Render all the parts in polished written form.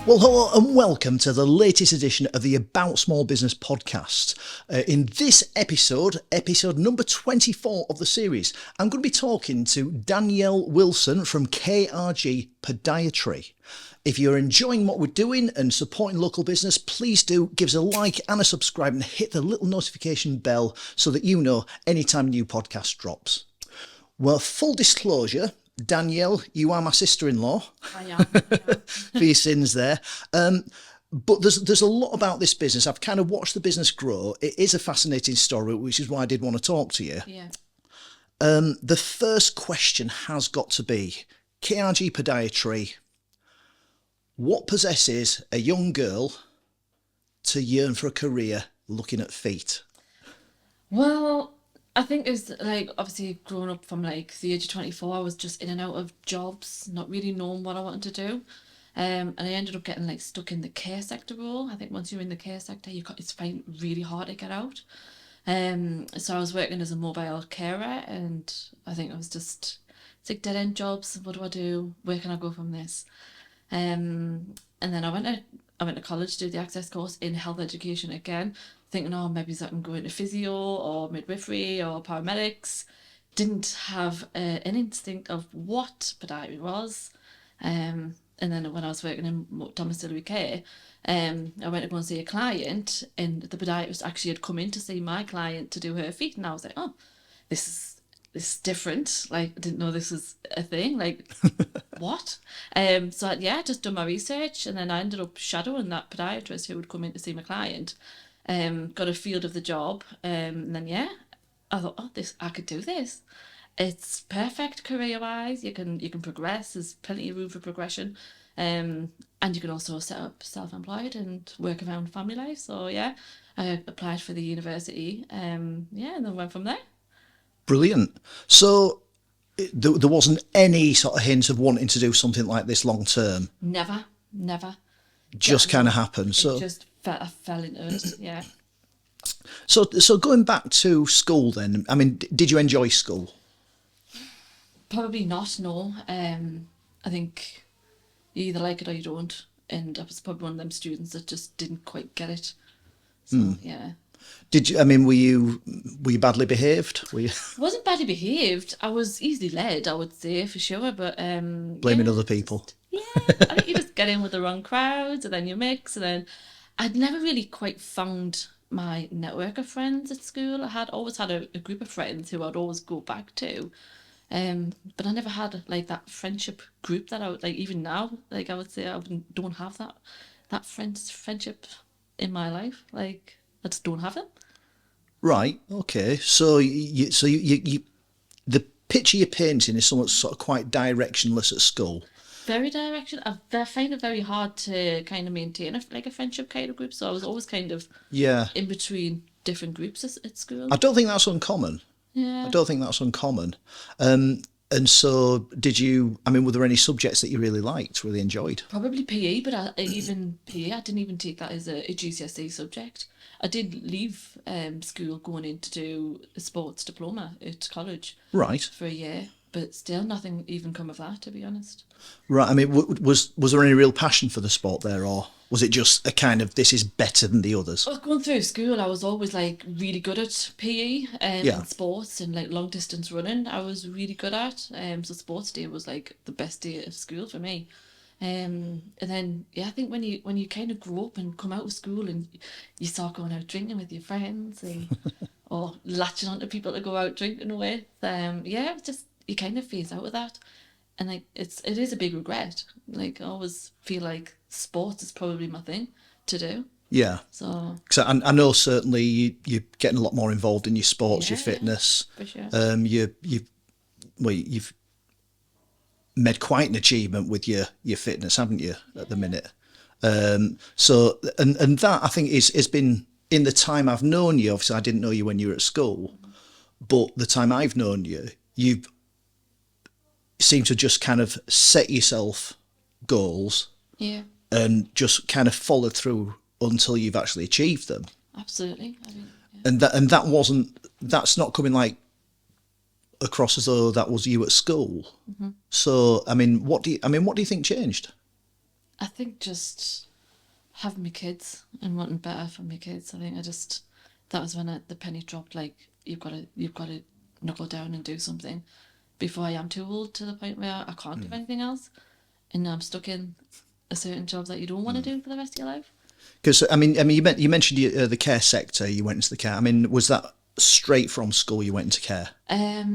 Well, hello and welcome to the latest edition of the About Small Business podcast. In this episode number 24 of the series, I'm going to be talking to Danielle Wilson from KRG Podiatry. If you're enjoying what we're doing and supporting local business, please do give us a like and a subscribe and hit the little notification bell so that you know anytime a new podcast drops. Well, full disclosure, Danielle, you are my sister-in-law. I am. For your sins there. But there's a lot about this business. I've kind of watched the business grow. It is a fascinating story, which is why I did want to talk to you. Yeah. The first question has got to be, KRG Podiatry, what possesses a young girl to yearn for a career looking at feet? Well, I think it's like obviously growing up from like the age of 24, I was just in and out of jobs, not really knowing what I wanted to do. And I ended up getting like stuck in the care sector role. I think once you're in the care sector, it's find really hard to get out. So I was working as a mobile carer, and I think I was just, it's like dead end jobs. What do I do? Where can I go from this? And then I went to college to do the access course in health education again, thinking, oh, maybe I can go into physio or midwifery or paramedics. Didn't have an instinct of what podiatry was. And then when I was working in domiciliary care, I went to go and see a client, and the podiatrist actually had come in to see my client to do her feet, and I was like, oh, this is different. Like, I didn't know this was a thing. Like, what? So yeah, just done my research, and then I ended up shadowing that podiatrist who would come in to see my client. Got a field of the job, and then yeah, I thought, oh, I could do this. It's perfect career-wise. You can progress. There's plenty of room for progression, and you can also set up self-employed and work around family life. So yeah, I applied for the university. And then went from there. Brilliant. So there wasn't any sort of hint of wanting to do something like this long term? Never. Just kind of happened. So just I fell into it. Yeah. So going back to school then, I mean, did you enjoy school? Probably not, no. I think you either like it or you don't. And I was probably one of them students that just didn't quite get it. So, yeah. Did you, I mean, were you badly behaved? Were you I wasn't badly behaved. I was easily led, I would say, for sure. But blaming other people? Yeah, I think you just get in with the wrong crowds, and then you mix, and then I'd never really quite found my network of friends at school. I had always had a group of friends who I'd always go back to. But I never had like that friendship group that I would, like, even now, like I would say don't have that friendship in my life. Like, I just don't have it. Right. Okay. So you the picture you're painting is somewhat sort of quite directionless at school. Very direction. I find it very hard to kind of maintain a friendship kind of group. So I was always kind of in between different groups at school. I don't think that's uncommon. Yeah. I don't think that's uncommon. And so were there any subjects that you really liked, really enjoyed? Probably PE, but even PE, I didn't even take that as a GCSE subject. I did leave school going in to do a sports diploma at college. Right. For a year, but still nothing even come of that, to be honest. Right. I mean, was there any real passion for the sport there, or was it just a kind of, this is better than the others? Well, going through school, I was always like really good at PE and sports and like long distance running. I was really good at. So sports day was like the best day of school for me. And then I think when you kind of grow up and come out of school and you start going out drinking with your friends and or latching onto people to go out drinking with, it's just, you kind of phase out of that. And like it is a big regret. Like, I always feel like sports is probably my thing to do. Yeah. So I know certainly you're getting a lot more involved in your sports, your fitness. For sure. You've made quite an achievement with your fitness, haven't you, at the minute? So that I think has been, in the time I've known you. Obviously, I didn't know you when you were at school, but the time I've known you, you've seemed to just kind of set yourself goals. Yeah. And just kind of followed through until you've actually achieved them. Absolutely. I mean, And that's not coming like across as though that was you at school. Mm-hmm. So I mean, what do you think changed? I think just having my kids and wanting better for my kids. I think that was when the penny dropped. Like, you've got to knuckle down and do something before I am too old, to the point where I can't do anything else, and I'm stuck in a certain job that you don't want to do for the rest of your life. Because I mean, you mentioned the care sector. You went into the care. I mean, was that straight from school? You went into care.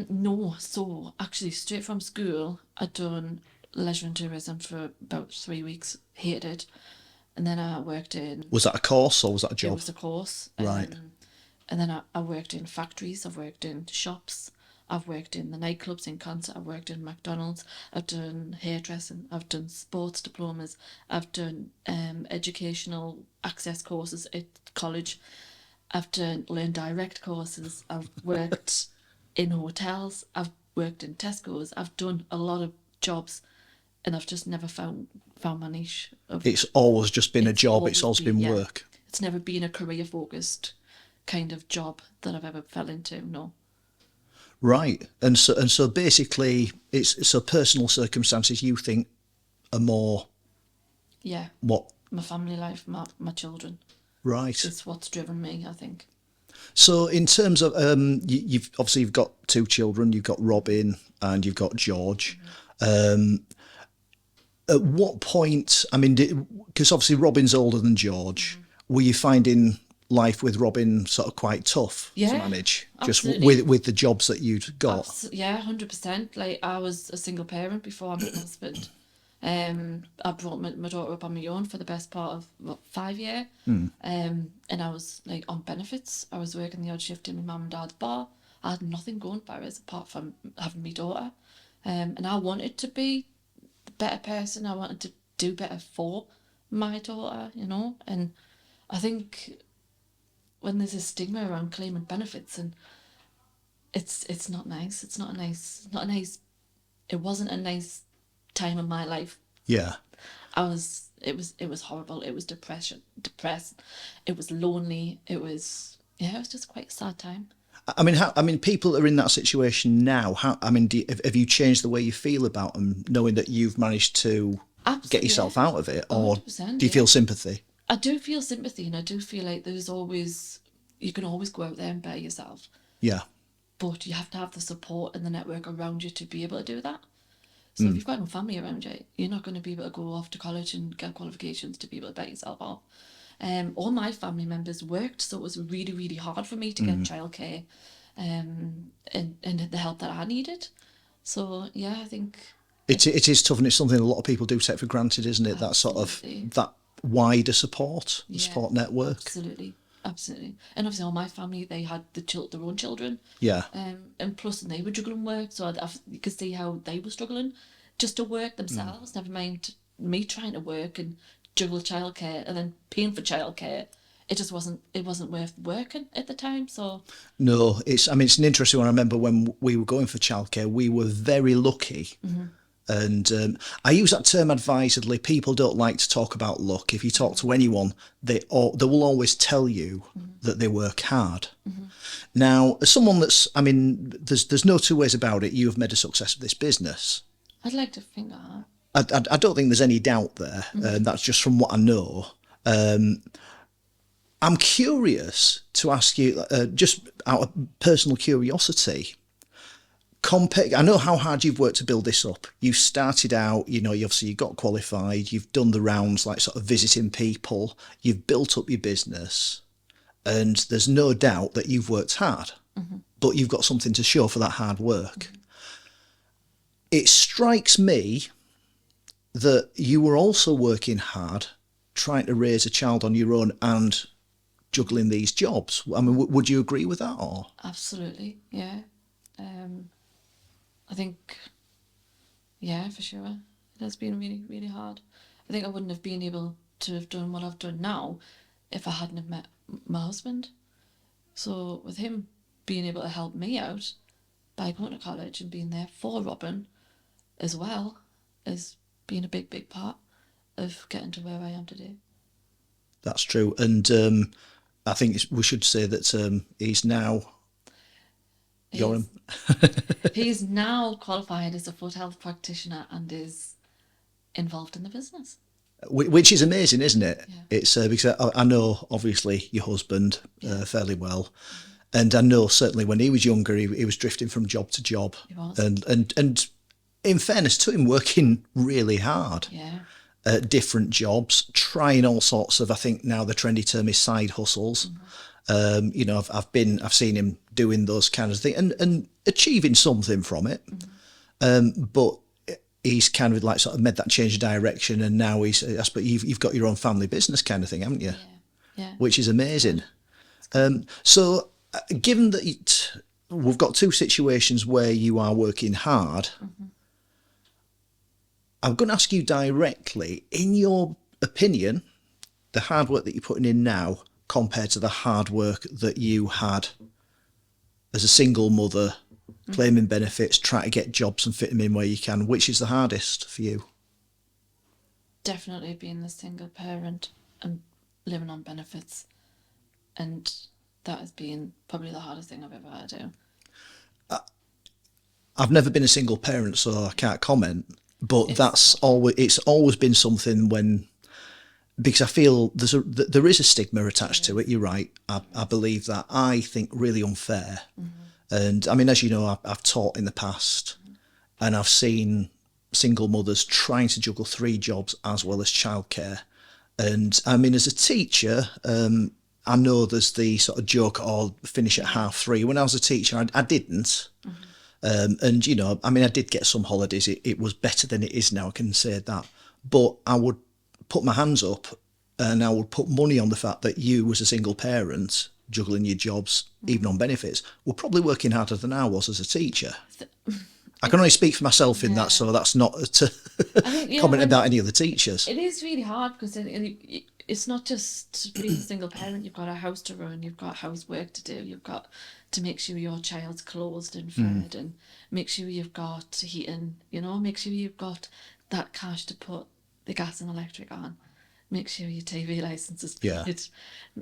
No. So actually, straight from school, I'd done leisure and tourism for about 3 weeks. Hated it, and then I worked in. Was that a course or was that a It job? was a course. Right. And then I worked in factories. I've worked in shops. I've worked in the nightclubs in Consett. I've worked in McDonald's. I've done hairdressing. I've done sports diplomas. I've done educational access courses at college. I've done learn direct courses. I've worked in hotels. I've worked in Tesco's. I've done a lot of jobs, and I've just never found my niche. It's always just been a job. It's always been work. It's never been a career focused kind of job that I've ever fell into. No. Right. And so basically, it's so personal circumstances you think are more. Yeah. What? My family life, my children. Right. It's what's driven me, I think. So in terms of you've got two children. You've got Robin and you've got George. At what point? I mean, because obviously Robin's older than George. Were you finding life with Robin sort of quite tough to manage, absolutely. just with the jobs that you'd got? 100%. Like, I was a single parent before I met my husband. I brought my daughter up on my own for the best part of 5 years. And I was like on benefits. I was working the odd shift in my mum and dad's bar. I had nothing going for us apart from having my daughter. And I wanted to be the better person. I wanted to do better for my daughter, and I think when there's a stigma around claiming benefits, and it's not nice. It wasn't a nice time in my life. Yeah. It was horrible. It was depressed. It was lonely. It was just quite a sad time. I mean, people that are in that situation now. Have you changed the way you feel about them, knowing that you've managed to get yourself out of it, or do you feel sympathy? I do feel sympathy, and I do feel like you can always go out there and better yourself. Yeah. But you have to have the support and the network around you to be able to do that. So if you've got no family around you, you're not going to be able to go off to college and get qualifications to be able to better yourself out. All my family members worked, so it was really, really hard for me to get childcare and the help that I needed. So, yeah, I think... It is tough, and it's something a lot of people do take for granted, isn't it? Absolutely. That sort of, that wider support, the support network. Absolutely. And obviously all my family, they had their own children. Yeah. And plus they were juggling work, so you could see how they were struggling just to work themselves, never mind me trying to work and juggle childcare and then paying for childcare. It wasn't worth working at the time. So no, it's an interesting one. I remember when we were going for childcare, we were very lucky. And I use that term advisedly. People don't like to talk about luck. If you talk to anyone, they will always tell you that they work hard. Now, as someone there's no two ways about it. You have made a success of this business. I'd like to think that. I don't think there's any doubt there. That's just from what I know. I'm curious to ask you, just out of personal curiosity, I know how hard you've worked to build this up. You started out, you got qualified, you've done the rounds, like sort of visiting people, you've built up your business, and there's no doubt that you've worked hard, but you've got something to show for that hard work. It strikes me that you were also working hard, trying to raise a child on your own and juggling these jobs. I mean, would you agree with that? Or Absolutely, yeah. I think, yeah, for sure. It has been really, really hard. I think I wouldn't have been able to have done what I've done now if I hadn't have met my husband. So with him being able to help me out by going to college and being there for Robin as well as being a big, big part of getting to where I am today. That's true. And I think we should say that he's now... He's now qualified as a foot health practitioner and is involved in the business. which is amazing, isn't it? Yeah. It's because I know obviously your husband fairly well, and I know certainly when he was younger, he was drifting from job to job, He was. and in fairness to him, working really hard Yeah. at different jobs, trying all sorts of. I think now the trendy term is side hustles. You know, I've seen him doing those kind of things and achieving something from it, but he's kind of like sort of made that change of direction, and now he's. I suppose you've got your own family business kind of thing, haven't you? Yeah. Yeah. Which is amazing. So, given that we've got two situations where you are working hard, I'm going to ask you directly, in your opinion, the hard work that you're putting in now compared to the hard work that you had as a single mother, claiming benefits, trying to get jobs and fit them in where you can, which is the hardest for you? Definitely being a single parent and living on benefits, and that has been probably the hardest thing I've ever had to do. I've never been a single parent, so I can't comment. But it's always been something because I feel there is a stigma attached to it. You're right. I believe that. I think really unfair. And I mean, as you know, I've taught in the past, and I've seen single mothers trying to juggle 3 jobs as well as childcare. And I mean, as a teacher, I know there's the sort of joke, "Oh, finish at 3:30." When I was a teacher, I didn't. And, you know, I mean, I did get some holidays. It was better than it is now, I can say that. But I would put my hands up and I would put money on the fact that you, as a single parent, juggling your jobs, even on benefits, were probably working harder than I was as a teacher. I can only speak for myself in that, so that's not to comment about any other teachers. It is really hard because it's not just being a single parent. You've got a house to run, you've got housework to do, you've got to make sure your child's clothed and fed, and make sure you've got heating, you know, make sure you've got that cash to put the gas and electric on, make sure your TV license is paid.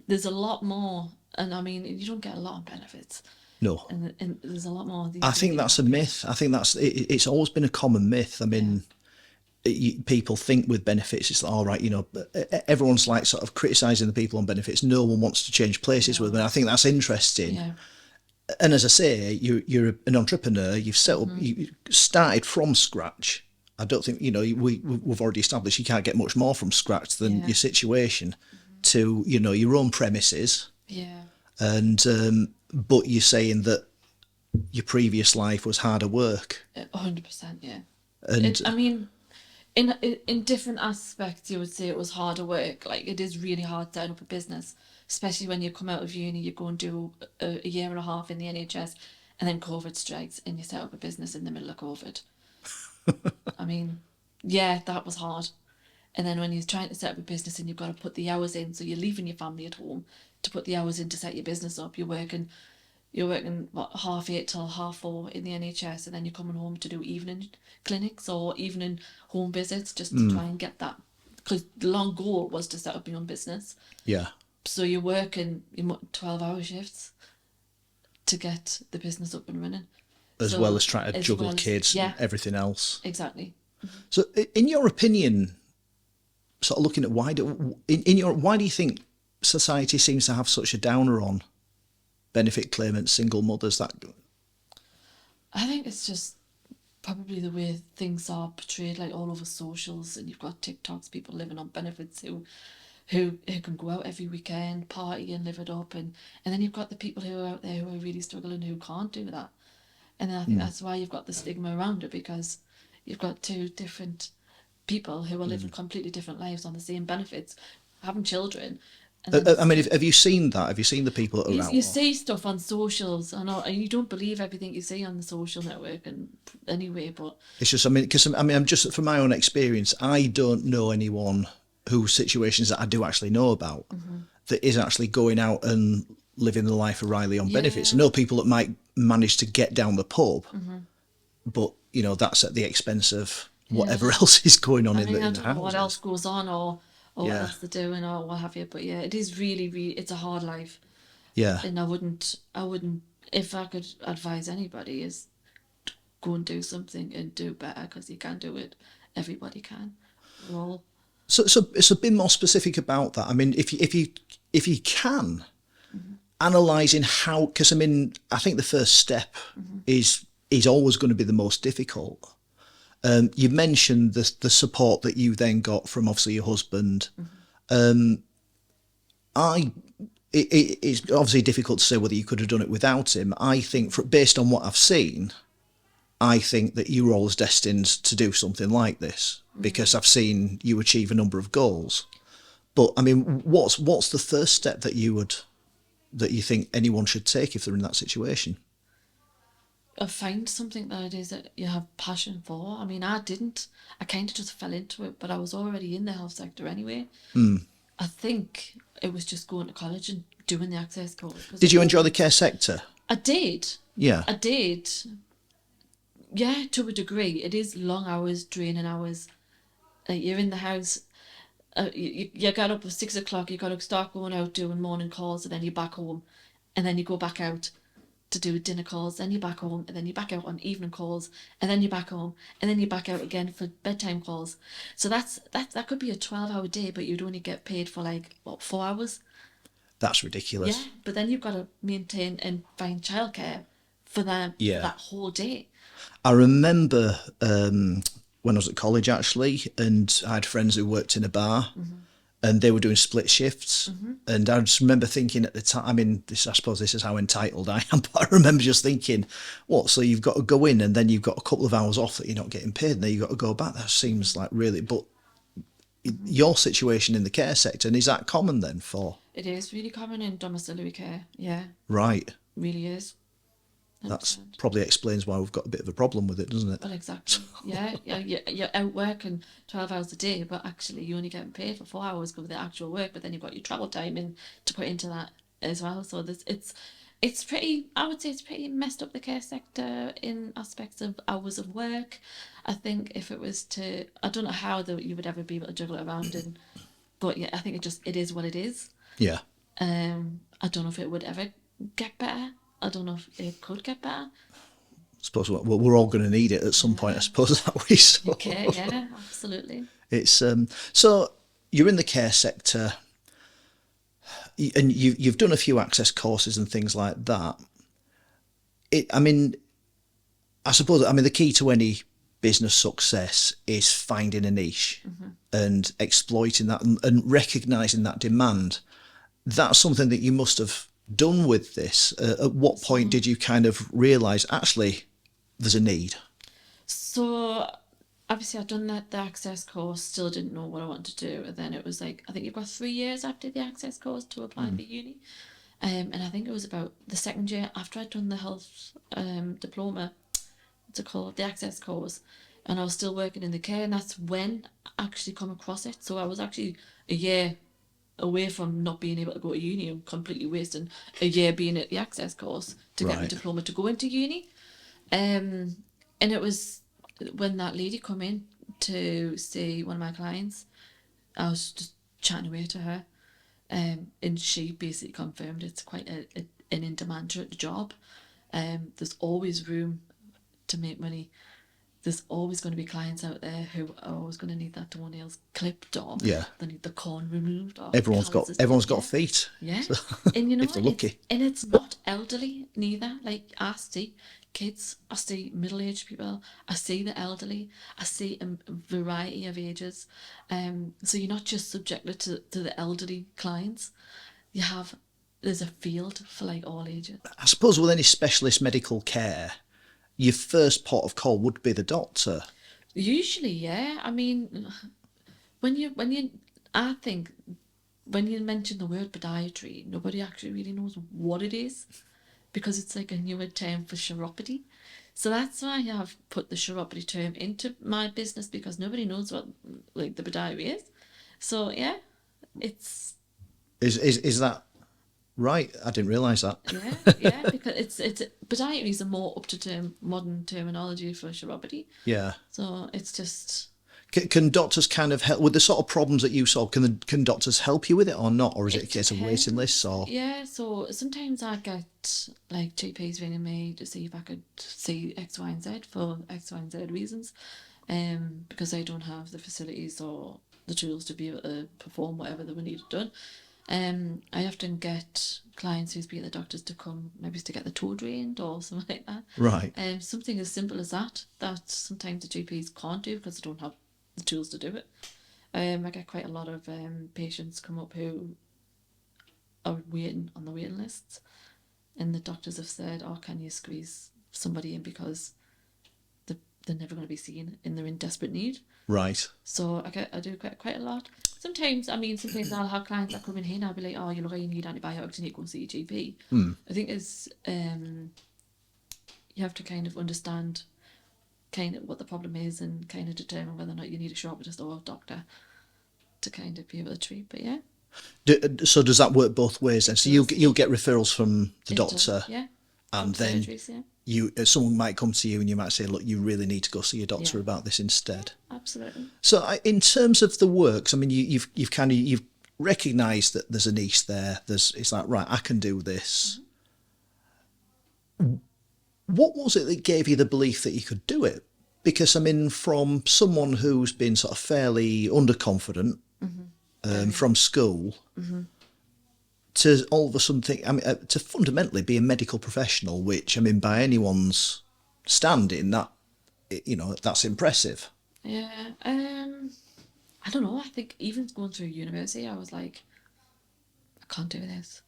There's a lot more, and I mean, you don't get a lot of benefits. No. And there's a lot more. I think that's a myth. I think it's always been a common myth. I mean, people think with benefits, it's all right, you know, everyone's like sort of criticising the people on benefits. No one wants to change places with them. I think that's interesting. Yeah. And as I say, you're an entrepreneur. You've set up, you started from scratch. I don't think, you know, we've already established you can't get much more from scratch than your situation to, you know, your own premises. Yeah. And but you're saying that your previous life was harder work. 100%, yeah. And I mean, in different aspects, you would say it was harder work. Like, it is really hard setting up a business, especially when you come out of uni, you go and do a year and a half in the NHS, and then COVID strikes, and you set up a business in the middle of COVID. I mean, yeah, that was hard. And then when you're trying to set up a business and you've got to put the hours in, so you're leaving your family at home to put the hours in to set your business up. You're working what, 8:30 till 4:30 in the NHS, and then you're coming home to do evening clinics or evening home visits just to try and get that, because the long goal was to set up your own business. yeah, So you're working 12-hour shifts to get the business up and running, as well as trying to juggle kids and everything else. Exactly. So, in your opinion, sort of looking at why do you think society seems to have such a downer on benefit claimants, single mothers? That I think it's just probably the way things are portrayed, like all over socials, and you've got TikToks, people living on benefits who can go out every weekend, party and live it up, and then you've got the people who are out there who are really struggling, who can't do that. And then I think that's why you've got the stigma around it, because you've got two different people who are living completely different lives on the same benefits, having children. I mean, have you seen that? Have you seen the people that are out? You see stuff on socials, and you don't believe everything you see on the social network, and anyway, but It's just, I mean, because I'm just from my own experience, I don't know anyone whose situations that I do actually know about that is actually going out and living the life of Riley on benefits. I know people that might manage to get down the pub, but you know, that's at the expense of whatever else is going on in the I don't house. know what else goes on, or what else they're doing, or what have you. But yeah, it is really, really, it's a hard life. Yeah. And I wouldn't, if I could advise anybody, is go and do something and do better, because you can do it. Everybody can. We're all. So a bit more specific about that. I mean, if you can analysing how, because I mean, I think the first step is always going to be the most difficult. You mentioned the support that you then got from obviously your husband. It's obviously difficult to say whether you could have done it without him. I think, based on what I've seen, I think that you were always destined to do something like this because I've seen you achieve a number of goals. But I mean, what's the first step that you think anyone should take if they're in that situation? Find something that it is that you have passion for. I mean, I didn't. I kind of just fell into it, but I was already in the health sector anyway. I think it was just going to college and doing the access course. Did you enjoy the care sector? I did. Yeah. I did. Yeah, to a degree. It is long hours, draining hours. You're in the house. You get up at 6 o'clock. You got to start going out doing morning calls, and then you're back home, and then you go back out to do dinner calls, then you're back home, and then you're back out on evening calls, and then you're back home, and then you're back out again for bedtime calls. So that could be a 12-hour day, but you'd only get paid for 4 hours. That's ridiculous. Yeah, but then you've got to maintain and find childcare for that whole day. I remember when I was at college actually, and I had friends who worked in a bar. And they were doing split shifts. And I just remember thinking at the time, I mean, I suppose this is how entitled I am, but I remember just thinking, what, so you've got to go in and then you've got a couple of hours off that you're not getting paid, and then you've got to go back. That seems like really, but your situation in the care sector, and is that common then for? It is really common in domiciliary care, yeah. Right. Really is. That probably explains why we've got a bit of a problem with it, doesn't it? Well, exactly. Yeah, you're out working 12 hours a day, but actually you're only getting paid for 4 hours for the actual work, but then you've got your travel time in to put into that as well. So it's pretty, I would say it's pretty messed up, the care sector, in aspects of hours of work. I think if it was to, I don't know how you would ever be able to juggle it around, but yeah, I think it is what it is. Yeah. I don't know if it would ever get better. I don't know if it could get better. I suppose we're all going to need it at some point, I suppose, that way. So. Okay, yeah, absolutely. It's so you're in the care sector, and you've done a few access courses and things like that. I suppose the key to any business success is finding a niche and exploiting that and recognizing that demand. That's something that you must have done with this. At what point did you kind of realize actually there's a need? So obviously I'd done the access course, still didn't know what I wanted to do, and then it was I think you've got 3 years after the access course to apply for uni, and I think it was about the second year after I'd done the health diploma, what's it called, the access course, and I was still working in the care, and that's when I actually come across it. So I was actually a year away from not being able to go to uni and completely wasting a year being at the access course to get my diploma to go into uni. And it was when that lady come in to see one of my clients, I was just chatting away to her, and she basically confirmed it's quite an in-demand job. There's always room to make money. There's always going to be clients out there who are always going to need that toenails clipped, or they need the corn removed. Or everyone's got feet. Yeah, and you know, if they're lucky. It's not elderly neither. Like, I see kids, I see middle-aged people, I see the elderly, I see a variety of ages. So you're not just subjected to the elderly clients. There's a field for all ages. I suppose with any specialist medical care, your first port of call would be the doctor. Usually, yeah. I mean, I think when you mention the word podiatry, nobody actually really knows what it is, because it's like a newer term for chiropody. So that's why I've put the chiropody term into my business, because nobody knows what the podiatry is. So yeah, it's is that right? I didn't realise that. Yeah, because it's podiatry is a more modern terminology for chiropody. Yeah. So it's just. Can doctors kind of help with the sort of problems that you solve? Can doctors help you with it or not, or is it a case of waiting lists? Or yeah, so sometimes I get GPs ringing me to see if I could see X, Y, and Z for X, Y, and Z reasons, because they don't have the facilities or the tools to be able to perform whatever that we needed done. I often get clients who's been at the doctors to come maybe to get the toe drained or something like that. Right. Something as simple as that sometimes the GPs can't do because they don't have the tools to do it. I get quite a lot of patients come up who are waiting on the waiting lists, and the doctors have said, "Oh, can you squeeze somebody in because they're never going to be seen and they're in desperate need." Right. So I do quite a lot. Sometimes I'll have clients that come in here and I'll be like, "Oh, you look like you need antibiotics, you need to go and see your GP." I think it's you have to kind of understand kind of what the problem is and kind of determine whether or not you need a shortest or a doctor to kind of be able to treat. But yeah. So does that work both ways then? So you'll get referrals from the It doctor, does, yeah. and From then surgeries, yeah. someone might come to you and you might say, look, you really need to go see your doctor Yeah. about this instead. Absolutely. So in terms of the works, I mean, you've recognised that there's a niche there. It's like, right, I can do this. What was it that gave you the belief that you could do it? Because I mean, from someone who's been sort of fairly underconfident from school, to all of a sudden think, I mean, to fundamentally be a medical professional, which I mean, by anyone's standing, that's impressive. Yeah. I don't know. I think even going through university, I was like, I can't do this.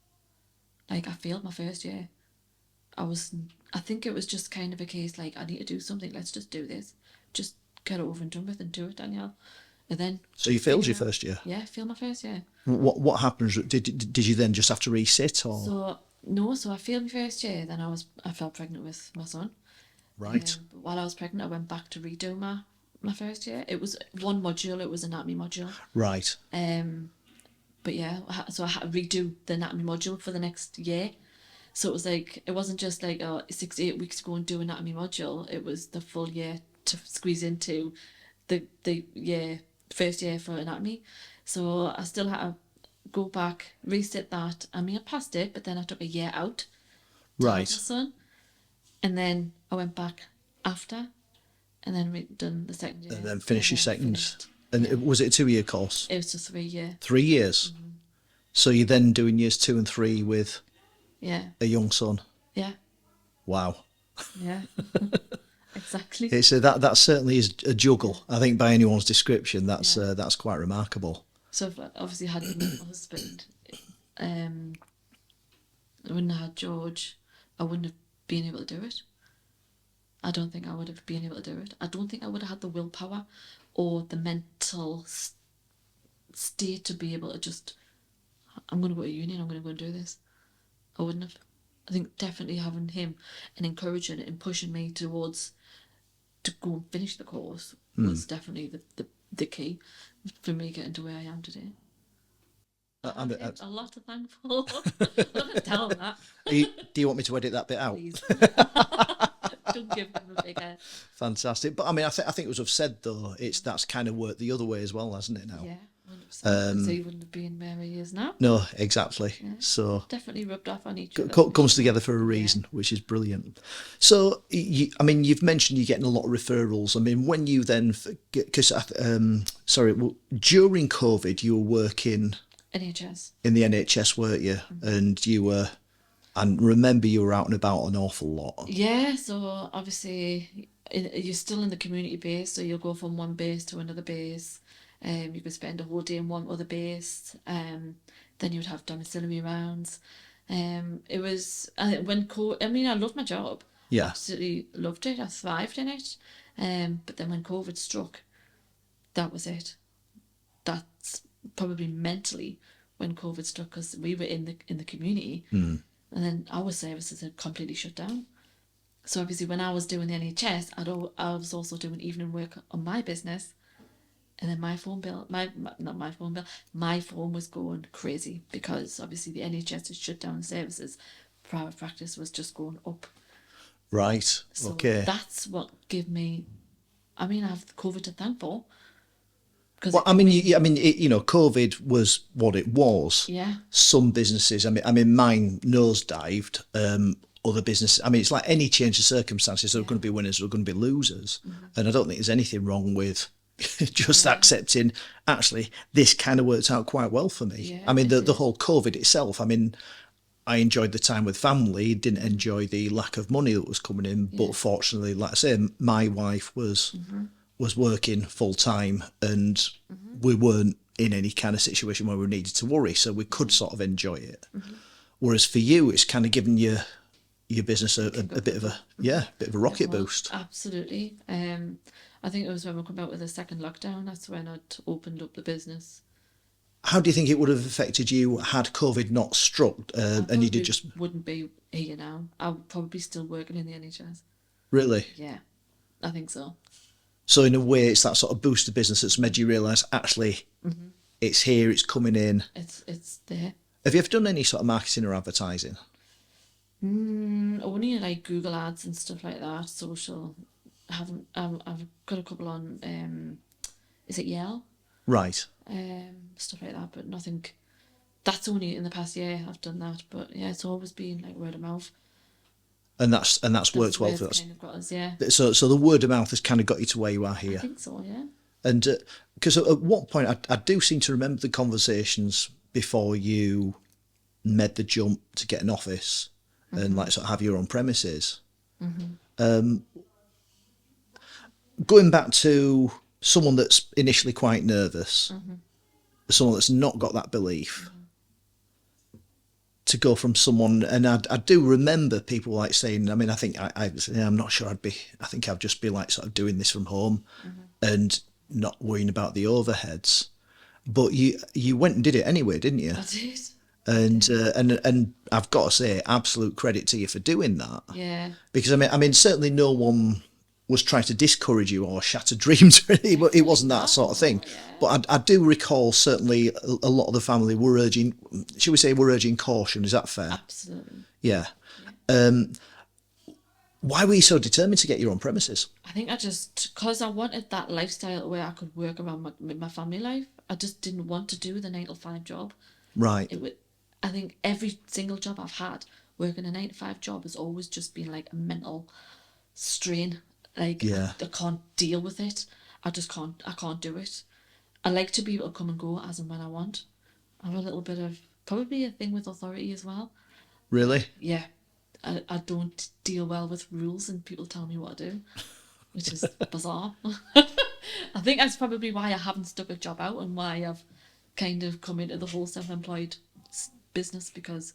Like, I failed my first year. I think it was just kind of a case like, I need to do something. Let's just do this. Just get it over and done with and do it, Danielle. And then. So you failed your first year? Yeah, failed my first year. What happens? Did you then just have to resit or? So I failed my first year. Then I fell pregnant with my son. Right. But while I was pregnant, I went back to redo my first year. It was one module. It was anatomy module. Right. But yeah, so I had to redo the anatomy module for the next year. So it was like, it wasn't just like 6 to 8 weeks to go and do anatomy module. It was the full year to squeeze into the year, first year for anatomy. So I still had to go back, resit that. I mean, I passed it, but then I took a year out to have my son. And then I went back after, and then we done the second year. And then finished your second. Finished. And was it a 2-year course? It was a 3 year. 3 years? So you're then doing years 2 and 3 with a young son? Yeah. Wow. Yeah. Exactly. So that certainly is a juggle. I think by anyone's description, that's quite remarkable. So if I obviously had my husband, I wouldn't have had George, I wouldn't have been able to do it. I don't think I would have been able to do it. I don't think I would have had the willpower or the mental state to be able to just, I'm going to go to uni and I'm going to go and do this. I wouldn't have. I think definitely having him and encouraging it and pushing me towards to go and finish the course was definitely the key for me getting to where I am today. I'm a lot to thank for. I'm not going to tell him that. Do you want me to edit that bit out? Please. Don't give him a big head. Fantastic. But I mean, I think it was said though, that's kind of worked the other way as well, hasn't it now? Yeah, 100%. So he wouldn't have been where he is now. No, exactly. Yeah. So definitely rubbed off on each other. Comes together for a reason, which is brilliant. So, you've mentioned you're getting a lot of referrals. I mean, when you then, because, during COVID, you were working NHS. In the NHS, weren't you? And you were, and remember you were out and about an awful lot. Yeah, so obviously you're still in the community base, so you'll go from one base to another base. You could spend a whole day in one other base. Then you would have domiciliary rounds. It was I loved my job. Yeah, absolutely loved it. I thrived in it. But then when COVID struck, that was it. That's probably mentally when COVID struck, because we were in the community, and then our services had completely shut down. So obviously, when I was doing the NHS, I was also doing evening work on my business. And then my phone was going crazy because obviously the NHS had shut down services. Private practice was just going up. Right. So okay. That's what gave me. I mean, I have COVID to thank for. Well, COVID was what it was. Yeah. Some businesses, I mean, mine nosedived. Other businesses, I mean, it's like any change of circumstances. There are going to be winners, there are going to be losers, and I don't think there's anything wrong with just accepting, actually, this kind of worked out quite well for me. Yeah, I mean, it the did. whole COVID itself, I mean, I enjoyed the time with family, didn't enjoy the lack of money that was coming in. Yeah. But fortunately, like I say, my wife was working full time, and we weren't in any kind of situation where we needed to worry, so we could sort of enjoy it. Whereas for you, it's kind of given your business a bit of a bit of a rocket boost. Absolutely. I think it was when we come out with the second lockdown. That's when I'd opened up the business. How do you think it would have affected you had COVID not struck, and you did just wouldn't be here now. I'm probably still working in the NHS. really? Yeah, I think so. So in a way, it's that sort of boost of business that's made you realise actually it's here, it's coming in. It's there. Have you ever done any sort of marketing or advertising? Only like Google ads and stuff like that. Social. I haven't. I've got a couple on. Is it Yale? Right. Stuff like that, but nothing. That's only in the past year I've done that. But yeah, it's always been like word of mouth. And that's worked well where for it's us. kind of got us, yeah. So the word of mouth has kind of got you to where you are here. I think so, yeah. And because at what point I do seem to remember the conversations before you made the jump to get an office and like sort of have your own premises. Going back to someone that's initially quite nervous, someone that's not got that belief, to go from someone, and I do remember people like saying, I mean, I think I'm not sure I think I'd just be like sort of doing this from home and not worrying about the overheads. But you went and did it anyway, didn't you? I did. And I've got to say, absolute credit to you for doing that. Yeah. Because I mean, certainly no one was trying to discourage you or shatter dreams. It wasn't that sort of thing. Yeah. But I do recall certainly a lot of the family were urging, should we say, caution. Is that fair? Absolutely. Yeah. Why were you so determined to get your own premises? I think because I wanted that lifestyle where I could work around my family life. I just didn't want to do the 9 to 5 job. Right. I think every single job I've had, working a 9 to 5 job, has always just been like a mental strain. Like, Yeah. I can't deal with it. I can't do it. I like to be able to come and go as and when I want. I have a little bit of, probably a thing with authority as well. Really? Yeah. I don't deal well with rules and people tell me what to do, which is bizarre. I think that's probably why I haven't stuck a job out and why I've kind of come into the whole self-employed business because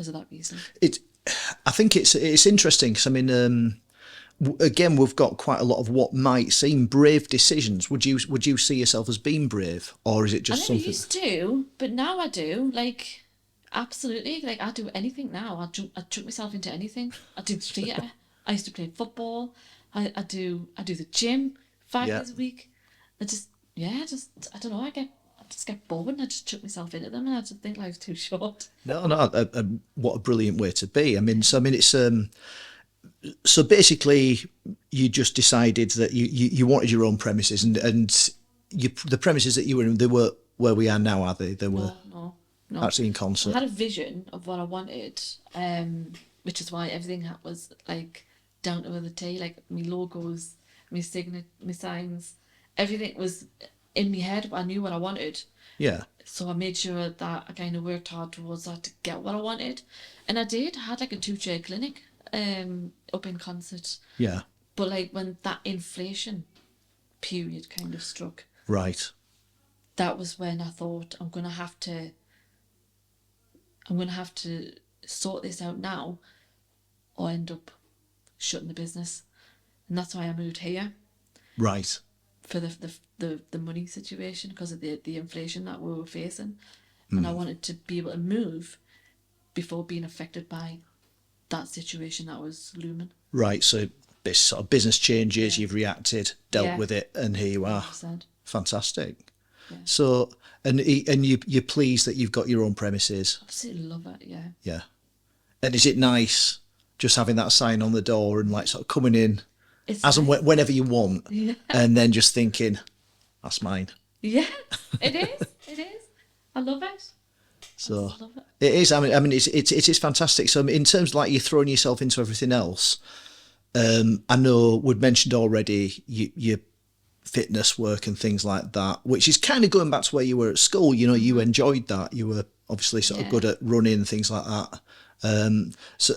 of that reason. I think it's interesting because I mean, again, we've got quite a lot of what might seem brave decisions. Would you see yourself as being brave, or is it just I never something? used to, but now I do. Like, absolutely. Like, I do anything now. I chuck myself into anything. I do theatre. I used to play football. I do the gym 5 Yeah. days a week. I don't know. I just get bored and I just chuck myself into them, and I just think life's too short. No. What a brilliant way to be. I mean, it's so basically you just decided that you wanted your own premises, and the premises that you were in, they were where we are now, are they? They were No. actually in I Consett. had a vision of what I wanted, which is why everything was like down to the T, like my logos, my signet, my signs, everything was in my head. I knew what I wanted, Yeah. so I made sure that I kind of worked hard towards that to get what I wanted, and I did. I had like a 2-chair clinic, up in Consett, Yeah. but like when that inflation period kind of struck, Right. that was when I thought I'm gonna have to sort this out now or end up shutting the business. And that's why I moved here, Right. for the money situation, because of the inflation that we were facing. And I wanted to be able to move before being affected by that situation that was looming. Right. So this sort of business changes, Yeah. you've reacted, dealt Yeah. with it, and here you are. 100%. Fantastic. Yeah. So, and you're pleased that you've got your own premises. Absolutely love it, yeah. Yeah. And is it nice just having that sign on the door and like sort of coming in It's as and nice. whenever you want, Yeah. and then just thinking, that's mine. Yeah, it is. It is. I love it. So I love it. it is. I mean, it is fantastic. So in terms of like you throwing yourself into everything else, I know we'd mentioned already you fitness work and things like that, which is kind of going back to where you were at school. You know, you enjoyed that. You were obviously sort of good at running and things like that. So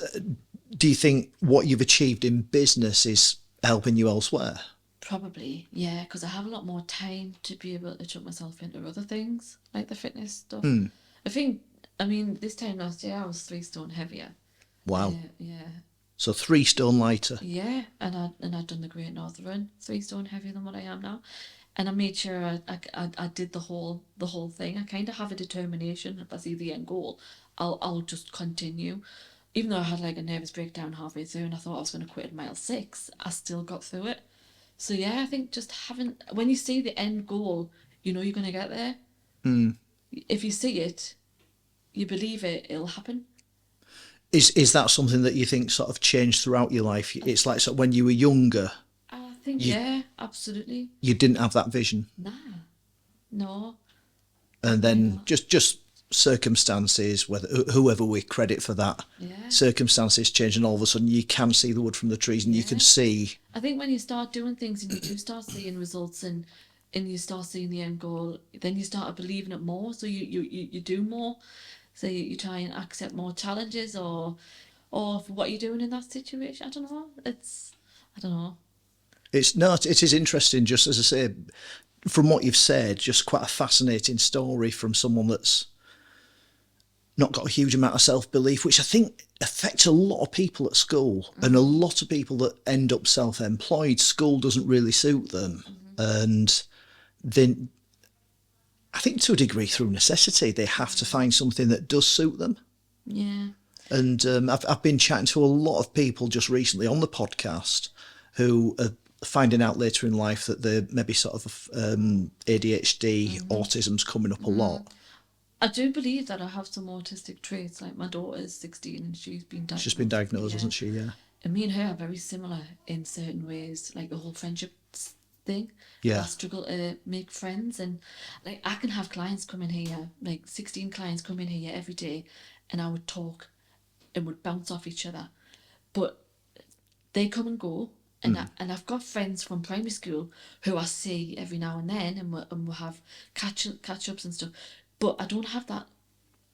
do you think what you've achieved in business is helping you elsewhere? Probably, yeah, because I have a lot more time to be able to chuck myself into other things, like the fitness stuff. I mean, this time last year I was 3 stone heavier. Wow. Yeah. So 3 stone lighter. Yeah, and I'd done the Great North Run, 3 stone heavier than what I am now, and I made sure I did the whole thing. I kind of have a determination. If I see the end goal, I'll just continue. Even though I had like a nervous breakdown halfway through, and I thought I was going to quit at mile 6, I still got through it. So yeah, I think just when you see the end goal, you know you're going to get there. If you see it, you believe it, it'll happen. Is that something that you think sort of changed throughout your life? It's like, so when you were younger, I think, yeah, absolutely. you didn't have that vision. Nah, no. And then just circumstances, whether whoever we credit for that, circumstances change, and all of a sudden you can see the wood from the trees, and you can see. I think when you start doing things and you do start seeing results, and you start seeing the end goal, then you start believing it more. So you do more. So you try and accept more challenges, or for what you're doing in that situation. I don't know. I don't know. It is interesting. Just as I say, from what you've said, just quite a fascinating story from someone that's not got a huge amount of self-belief, which I think affects a lot of people at school, and a lot of people that end up self-employed. School doesn't really suit them, and then I think to a degree through necessity they have to find something that does suit them. Yeah. And I've been chatting to a lot of people just recently on the podcast who are finding out later in life that they're maybe sort of ADHD, autism's coming up a lot. I do believe that I have some autistic traits. Like, my daughter is 16 and she's been diagnosed. She's been diagnosed, hasn't she? Yeah. And me and her are very similar in certain ways, like the whole friendship thing. Yeah. I struggle to make friends, and like I can have clients come in here, like 16 clients come in here every day, and I would talk and would bounce off each other. But they come and go, and I've got friends from primary school who I see every now and then, and we'll have catch-ups and stuff. But I don't have that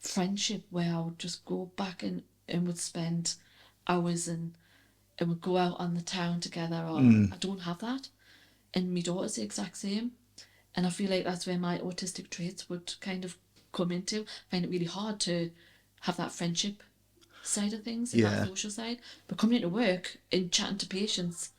friendship where I would just go back and would spend hours and would go out on the town together. Or I don't have that. And my daughter's the exact same. And I feel like that's where my autistic traits would kind of come into. I find it really hard to have that friendship side of things and that social side. But coming into work and chatting to patients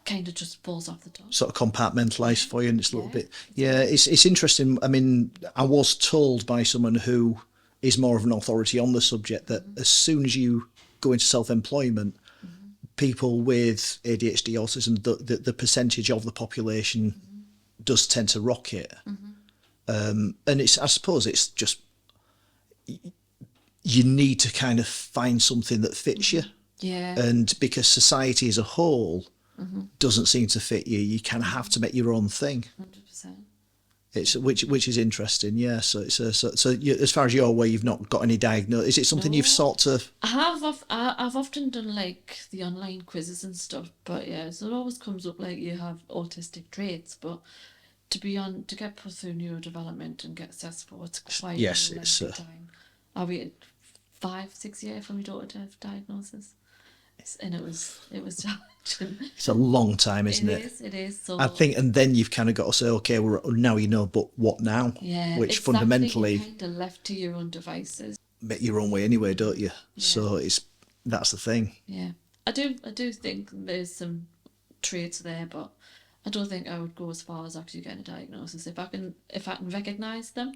kind of just falls off the top. Sort of compartmentalised for you, and it's a little bit. Yeah, it's interesting. I mean, I was told by someone who is more of an authority on the subject that as soon as you go into self-employment, people with ADHD, autism, the percentage of the population does tend to rocket. And I suppose it's just, you need to kind of find something that fits you. Yeah. And because society as a whole doesn't seem to fit you, you kind of have to make your own thing. 100%. It's which is interesting, yeah. So it's so you, as far as you're aware, you've not got any diagnosis. Is it something you've sought to? I've often done like the online quizzes and stuff, but yeah, so it always comes up like you have autistic traits, but to get put through neurodevelopment and get assessed for, it's quite a lengthy time. I waited 5-6 years for my daughter to have diagnosis. And it was challenging. It's a long time, isn't it? It is. So I think, and then you've kind of got to say, okay, now you know, but what now? Yeah. Which fundamentally, you're kind of left to your own devices. Make your own way anyway, don't you? Yeah. So that's the thing. Yeah, I do think there's some traits there, but I don't think I would go as far as actually getting a diagnosis. If I can recognise them,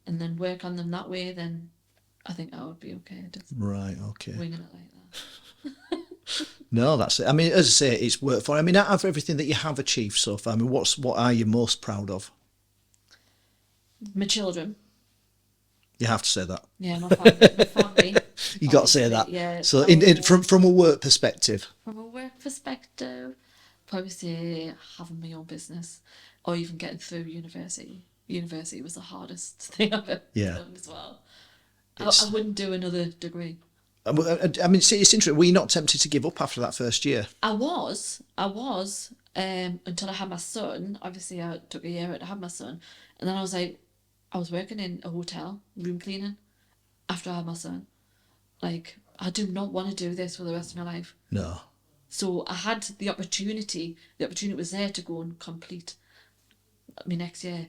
and then work on them that way, then I think I would be okay. Just okay. Winging it like that. No, that's it. I mean, as I say, it's worked for. I mean, out of everything that you have achieved so far, I mean, what are you most proud of? My children. You have to say that. Yeah, my family. You got to say that. Yeah. So, from a work perspective. From a work perspective, probably say having my own business, or even getting through university. University was the hardest thing I've ever done as well. I wouldn't do another degree. I mean, see, it's interesting. Were you not tempted to give up after that first year? I was, until I had my son. Obviously, I took a year out to have my son. And then I was like, I was working in a hotel, room cleaning, after I had my son. Like, I do not want to do this for the rest of my life. No. So I had the opportunity was there to go and complete my next year.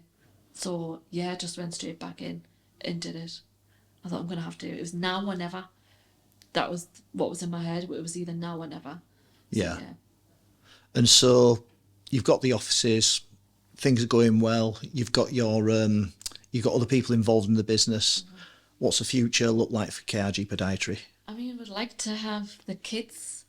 So yeah, I just went straight back in and did it. I thought I'm going to have to. It was now or never. That was what was in my head. It was either now or never. So, Yeah. And so you've got the offices, things are going well. You've got you've got other people involved in the business. Mm-hmm. What's the future look like for KRG Podiatry? I mean, we'd like to have the kids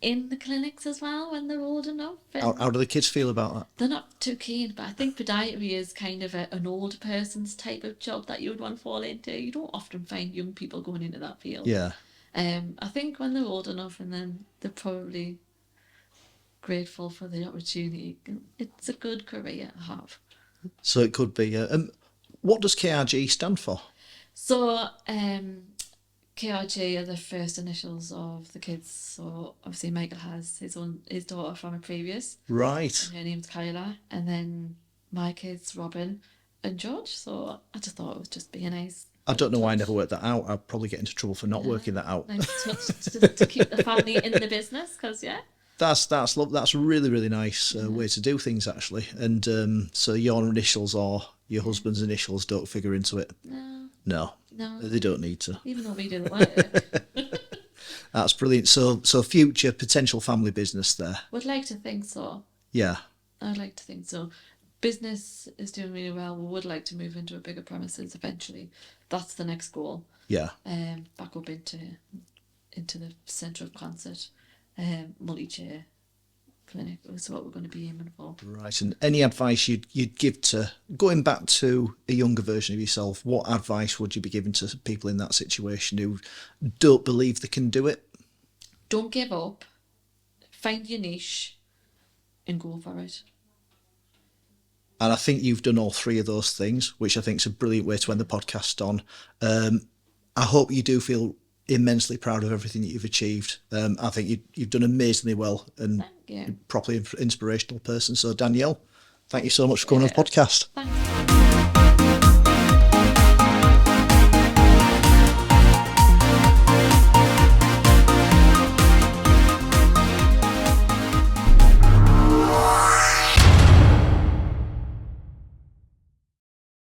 in the clinics as well when they're old enough. How do the kids feel about that? They're not too keen, but I think podiatry is kind of an old person's type of job that you would want to fall into. You don't often find young people going into that field. Yeah. I think when they're old enough, and then they're probably grateful for the opportunity. It's a good career to have. So it could be. What does KRG stand for? So, KRG are the first initials of the kids. So obviously Michael has his daughter from a previous. Right. And her name's Kyla, and then my kids Robin and George. So I just thought it would just be a nice. I don't know why I never worked that out. I'd probably get into trouble for not working that out. Nice touch to keep the family in the business, because That's a really, really nice way to do things, actually. And so your initials or your husband's initials don't figure into it. No, They don't need to. even though we do it. That's brilliant. So future potential family business there. Would like to think so. Yeah. I'd like to think so. Business is doing really well. We would like to move into a bigger premises eventually. That's the next goal. Yeah. Back up into the centre of Consett, multi-chair clinic is what we're going to be aiming for. Right. And any advice you'd give to going back to a younger version of yourself? What advice would you be giving to people in that situation who don't believe they can do it? Don't give up. Find your niche and go for it. And I think you've done all three of those things, which I think is a brilliant way to end the podcast on. I hope you do feel immensely proud of everything that you've achieved. I think you've done amazingly well and Thank you. properly inspirational person. So Danielle, thank you so much for coming on the podcast. Thanks.